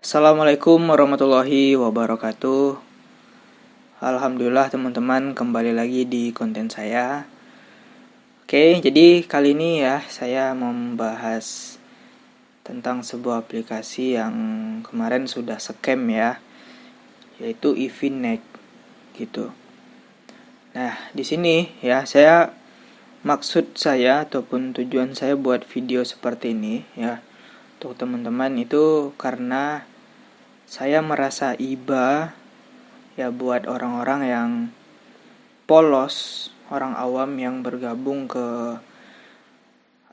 Assalamualaikum warahmatullahi wabarakatuh. Alhamdulillah teman-teman, kembali lagi di konten saya. Oke, jadi kali ini ya saya mau membahas tentang sebuah aplikasi yang kemarin sudah scam ya, yaitu Efinex gitu. Nah, di sini ya maksud saya ataupun tujuan saya buat video seperti ini ya untuk teman-teman itu karena saya merasa iba ya buat orang-orang yang polos, orang awam yang bergabung ke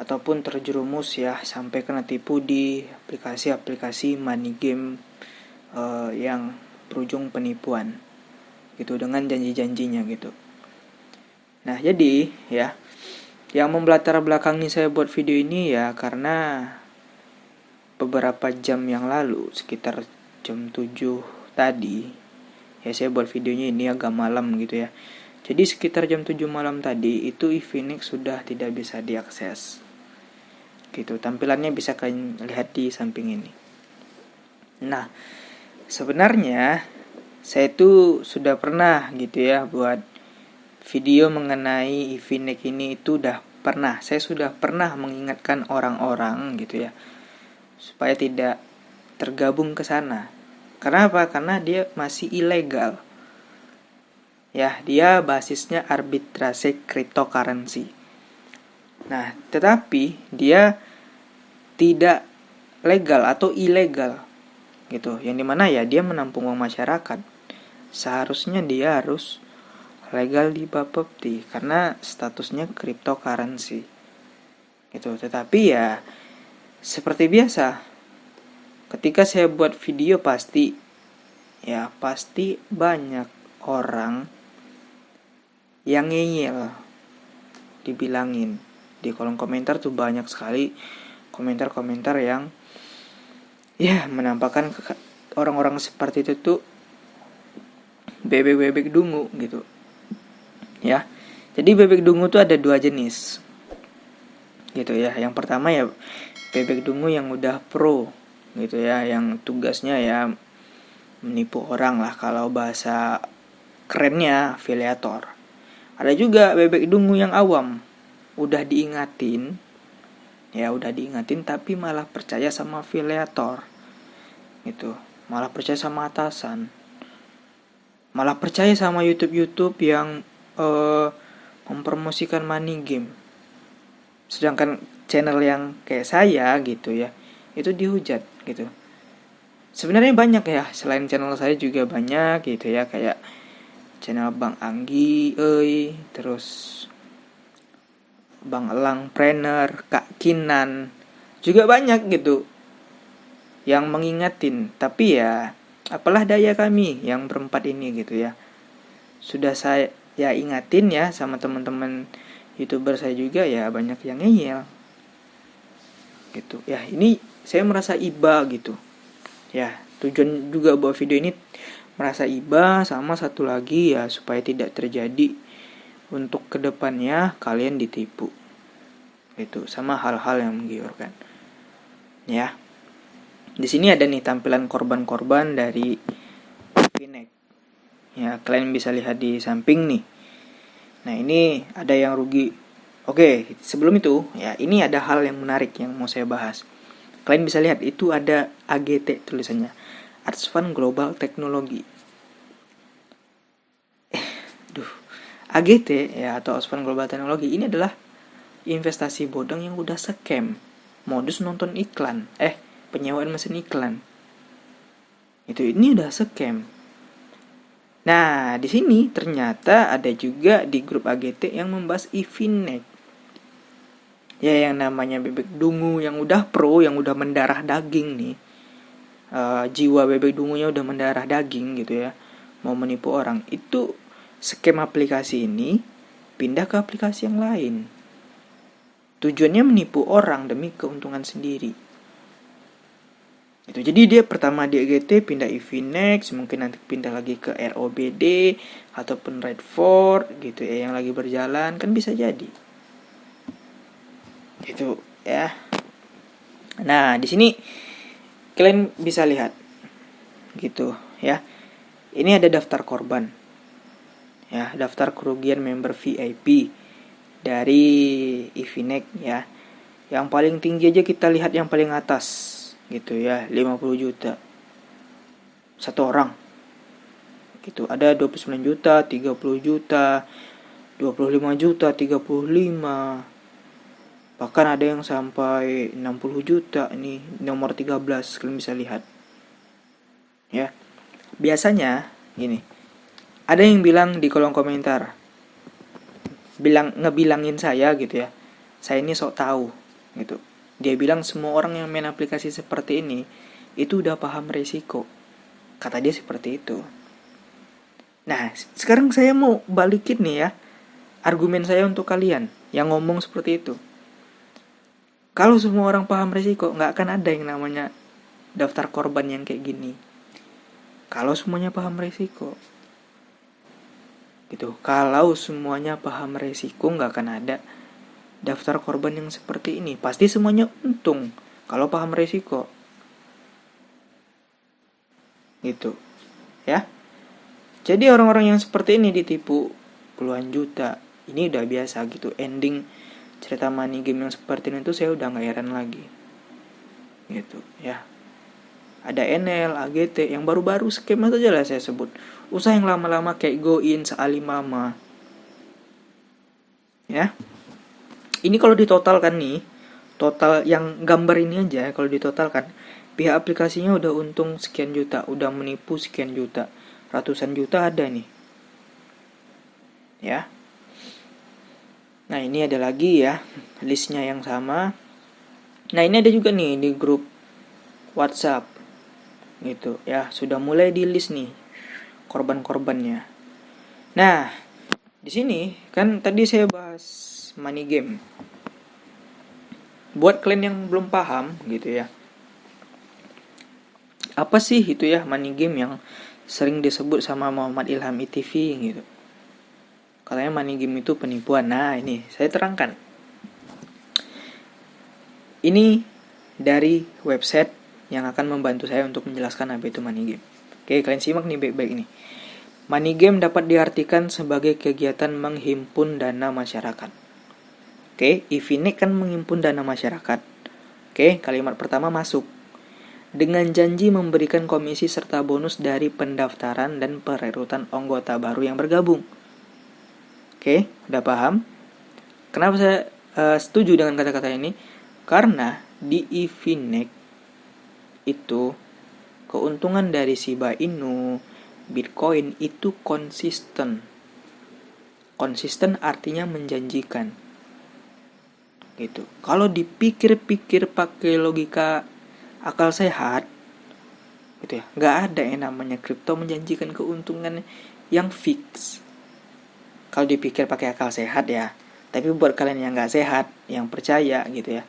ataupun terjerumus ya sampai kena tipu di aplikasi-aplikasi money game yang berujung penipuan gitu dengan janji-janjinya gitu. Nah, jadi ya yang membelatar belakangi saya buat video ini ya karena beberapa jam yang lalu sekitar jam 7 tadi ya saya buat videonya ini agak malam gitu ya. Jadi sekitar jam 7 malam tadi itu Efinex sudah tidak bisa diakses. Gitu, tampilannya bisa kalian lihat di samping ini. Nah, sebenarnya saya itu sudah pernah gitu ya buat video mengenai Efinex ini itu udah pernah. Saya sudah pernah mengingatkan orang-orang gitu ya supaya tidak tergabung ke sana. Karena apa? Karena dia masih ilegal. Ya, dia basisnya arbitrase cryptocurrency. Nah, tetapi dia tidak legal atau ilegal gitu. Yang dimana ya dia menampung uang masyarakat. Seharusnya dia harus legal di Bapepti karena statusnya cryptocurrency. Gitu. Tetapi ya seperti biasa, ketika saya buat video pasti banyak orang yang ngeyel, dibilangin di kolom komentar tuh banyak sekali komentar-komentar yang ya menampakkan orang-orang seperti itu tuh bebek-bebek dungu gitu ya. Jadi bebek dungu tuh ada dua jenis gitu ya. Yang pertama ya bebek dungu yang udah pro gitu ya, yang tugasnya ya menipu orang lah, kalau bahasa kerennya afiliator. Ada juga bebek dungu yang awam, udah diingatin tapi malah percaya sama afiliator gitu, malah percaya sama atasan, malah percaya sama YouTube yang mempromosikan money game. Sedangkan channel yang kayak saya gitu ya itu dihujat gitu. Sebenarnya banyak ya, selain channel saya juga banyak gitu ya, kayak channel Bang Anggi, terus Bang Elang Trainer, Kak Kinan, juga banyak gitu yang mengingatin. Tapi ya apalah daya kami yang berempat ini gitu ya. Sudah saya ingatin ya sama teman-teman YouTuber saya juga ya banyak yang ngeyel gitu. Ya ini saya merasa iba gitu. Ya, tujuan juga buat video ini merasa iba, sama satu lagi ya supaya tidak terjadi untuk kedepannya kalian ditipu. Itu sama hal-hal yang menggiurkan. Ya. Di sini ada nih tampilan korban-korban dari Efinex. Ya, kalian bisa lihat di samping nih. Nah, ini ada yang rugi. Oke, sebelum itu ya ini ada hal yang menarik yang mau saya bahas. Kalian bisa lihat itu ada AGT tulisannya, Advanced Global Technology. AGT ya atau Advanced Global Technology ini adalah investasi bodong yang udah scam, modus nonton iklan, penyewaan mesin iklan. Ini udah scam. Nah, di sini ternyata ada juga di grup AGT yang membahas Efinex. Ya yang namanya bebek dungu yang udah pro, yang udah mendarah daging nih. Jiwa bebek dungunya udah mendarah daging gitu ya. Mau menipu orang. Itu skema aplikasi ini pindah ke aplikasi yang lain. Tujuannya menipu orang demi keuntungan sendiri. Jadi dia pertama di AGT pindah Efinex, mungkin nanti pindah lagi ke ROBD ataupun Redford gitu ya yang lagi berjalan, kan bisa jadi. Gitu ya. Nah, di sini kalian bisa lihat gitu ya. Ini ada daftar korban ya, daftar kerugian member VIP dari Efinex ya. Yang paling tinggi aja kita lihat yang paling atas gitu ya, 50 juta satu orang gitu. Ada 29 juta, 30 juta, 25 juta, 35, bahkan ada yang sampai 60 juta. Ini nomor 13 kalian bisa lihat ya. Biasanya gini, ada yang bilang di kolom komentar, ngebilangin saya gitu ya, saya ini sok tahu gitu. Dia bilang semua orang yang main aplikasi seperti ini itu udah paham resiko, kata dia seperti itu. Nah, sekarang saya mau balikin nih ya argumen saya untuk kalian yang ngomong seperti itu. Kalau semua orang paham resiko, nggak akan ada yang namanya daftar korban yang kayak gini. Kalau semuanya paham resiko gitu, kalau semuanya paham resiko, nggak akan ada daftar korban yang seperti ini. Pasti semuanya untung kalau paham resiko gitu ya. Jadi orang-orang yang seperti ini ditipu puluhan juta, ini udah biasa gitu. Ending cerita money game yang seperti ini tuh saya udah gak heran lagi gitu ya. Ada NL, AGT, yang baru-baru skema saja lah saya sebut. Usaha yang lama-lama kayak Goin, Sealimama ya. Ini kalau ditotalkan nih, total yang gambar ini aja kalau ditotalkan, pihak aplikasinya udah untung sekian juta, udah menipu sekian juta, ratusan juta ada nih ya. Nah ini ada lagi ya listnya yang sama. Nah ini ada juga nih di grup WhatsApp gitu ya, sudah mulai di list nih korban-korbannya. Nah di sini kan tadi saya bahas money game. Buat kalian yang belum paham gitu ya, apa sih itu ya money game yang sering disebut sama Muhammad Ilham ITV gitu. Katanya money game itu penipuan. Nah ini saya terangkan. Ini dari website yang akan membantu saya untuk menjelaskan apa itu money game. Oke, kalian simak nih baik-baik ini. Money game dapat diartikan sebagai kegiatan menghimpun dana masyarakat. Oke, Efinex kan menghimpun dana masyarakat. Oke, kalimat pertama masuk. Dengan janji memberikan komisi serta bonus dari pendaftaran dan perekrutan anggota baru yang bergabung. Oke, udah paham? Kenapa saya setuju dengan kata-kata ini? Karena di Efinex itu keuntungan dari Shiba Inu, Bitcoin itu konsisten. Konsisten artinya menjanjikan. Gitu. Kalau dipikir-pikir pakai logika akal sehat, gitu ya, nggak ada yang namanya kripto menjanjikan keuntungan yang fix. Kalau dipikir pakai akal sehat ya. Tapi buat kalian yang nggak sehat, yang percaya gitu ya,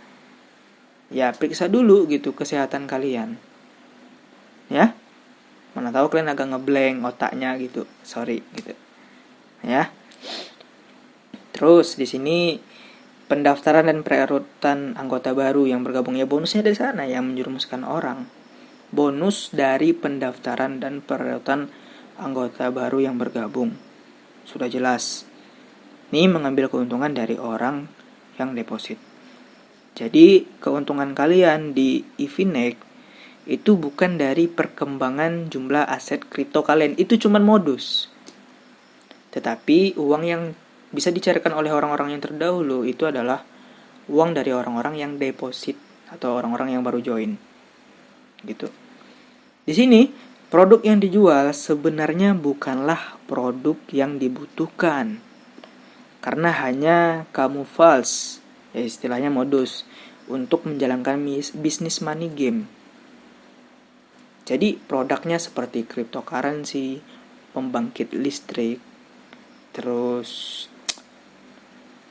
ya periksa dulu gitu kesehatan kalian. Ya, mana tahu kalian agak ngeblank otaknya gitu, sorry gitu. Ya. Terus di sini pendaftaran dan perekrutan anggota baru yang bergabung, ya bonusnya dari sana yang menjerumuskan orang. Bonus dari pendaftaran dan perekrutan anggota baru yang bergabung. Sudah jelas. Ini mengambil keuntungan dari orang yang deposit. Jadi keuntungan kalian di Efinex itu bukan dari perkembangan jumlah aset kripto kalian. Itu cuma modus. Tetapi uang yang bisa dicarikan oleh orang-orang yang terdahulu itu adalah uang dari orang-orang yang deposit atau orang-orang yang baru join. Gitu. Di sini produk yang dijual sebenarnya bukanlah produk yang dibutuhkan. Karena hanya camouflage, ya istilahnya modus, untuk menjalankan bisnis money game. Jadi produknya seperti cryptocurrency, pembangkit listrik, terus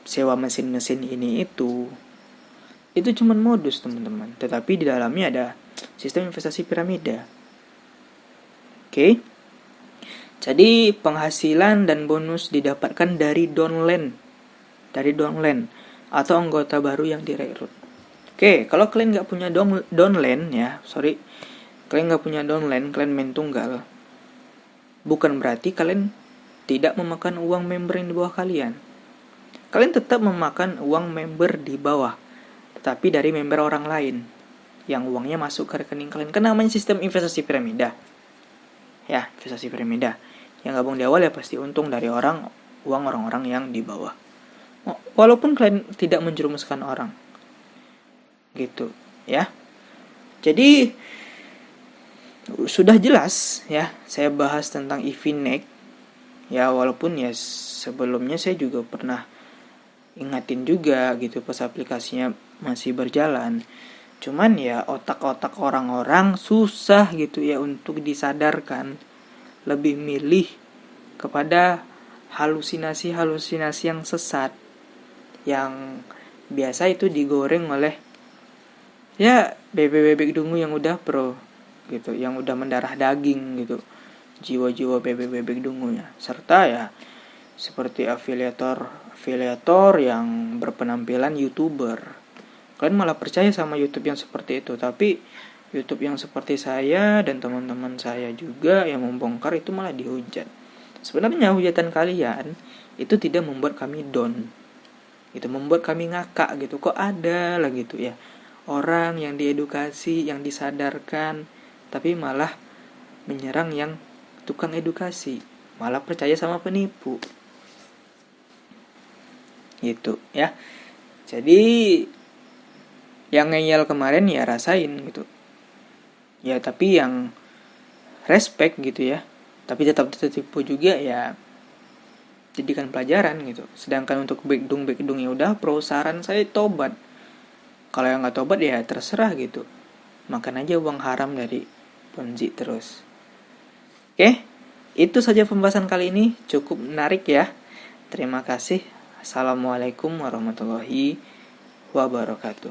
sewa mesin-mesin ini itu cuma modus teman-teman. Tetapi di dalamnya ada sistem investasi piramida. Oke. Jadi penghasilan dan bonus didapatkan dari downline atau anggota baru yang direkrut. Oke, kalau kalian nggak punya downline ya, sorry, kalian nggak punya downline, kalian main tunggal, bukan berarti kalian tidak memakan uang member yang di bawah kalian. Kalian tetap memakan uang member di bawah, tetapi dari member orang lain yang uangnya masuk ke rekening kalian. Kan namanya sistem investasi piramida. Ya, investasi piramida. Yang gabung di awal ya pasti untung dari uang orang-orang yang di bawah. Walaupun kalian tidak menjerumuskan orang. Gitu, ya. Jadi sudah jelas ya, saya bahas tentang Efinex. Ya, walaupun ya sebelumnya saya juga pernah ingatin juga gitu pas aplikasinya masih berjalan. Cuman ya otak-otak orang-orang susah gitu ya untuk disadarkan. Lebih milih kepada halusinasi-halusinasi yang sesat, yang biasa itu digoreng oleh ya bebek-bebek dungu yang udah pro gitu, yang udah mendarah daging gitu, jiwa-jiwa bebek-bebek dungunya. Serta ya seperti afiliator yang berpenampilan YouTuber. Kalian malah percaya sama YouTube yang seperti itu, tapi YouTube yang seperti saya dan teman-teman saya juga yang membongkar itu malah dihujat. Sebenarnya hujatan kalian itu tidak membuat kami down. Itu membuat kami ngakak gitu. Kok ada lah gitu ya orang yang diedukasi, yang disadarkan, tapi malah menyerang yang tukang edukasi, malah percaya sama penipu. Gitu ya. Jadi yang ngeyel kemarin ya rasain gitu. Ya tapi yang respect gitu ya, tapi tetap tertipu juga ya jadikan pelajaran gitu. Sedangkan untuk backdung ya udah pro, saran saya tobat. Kalau yang nggak tobat ya terserah gitu, makan aja uang haram dari Ponzi terus. Oke, itu saja pembahasan kali ini, cukup menarik ya. Terima kasih. Assalamualaikum warahmatullahi wabarakatuh.